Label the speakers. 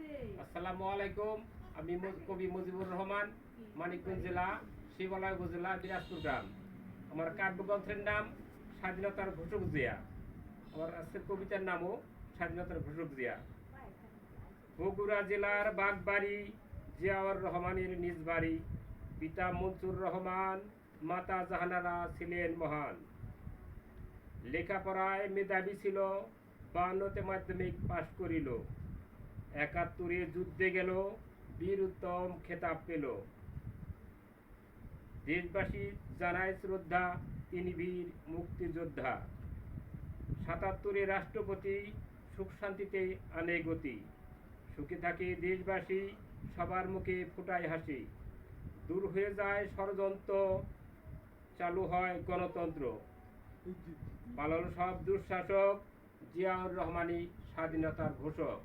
Speaker 1: আসসালামু আলাইকুম। আমি কবি মুজিবুর রহমান, মানিকগঞ্জ জেলা, শিবালয় উপজেলা, দিনাজপুর গ্রাম। আমার কাব্যগ্রন্থের নাম স্বাধীনতার ঘোষক জিয়া। আমার আজকের কবিতার নামও স্বাধীনতার ঘোষক জিয়া। বগুড়া জেলার বাগবাড়ি, জিয়াউর রহমানের নিজ বাড়ি। পিতা মনসুর রহমান, মাতা জাহানারা ছিলেন মহান। লেখাপড়ায় মেধাবী ছিল, 52তে মাধ্যমিক পাশ করিল। 71-এ যুদ্ধে গেল, বীর উত্তম খেতাব পেল। দেশবাসী জানায় শ্রদ্ধা, তিনি বীর মুক্তিযোদ্ধা। 77-এ রাষ্ট্রপতি, সুখ শান্তিতে আনে গতি। সুখে থাকে দেশবাসী, সবার মুখে ফুটায় হাসি। দূর হয়ে যায় ষড়যন্ত্র, চালু হয় গণতন্ত্র। পালন সব দুঃশাসক, জিয়াউর রহমানই স্বাধীনতার ঘোষক।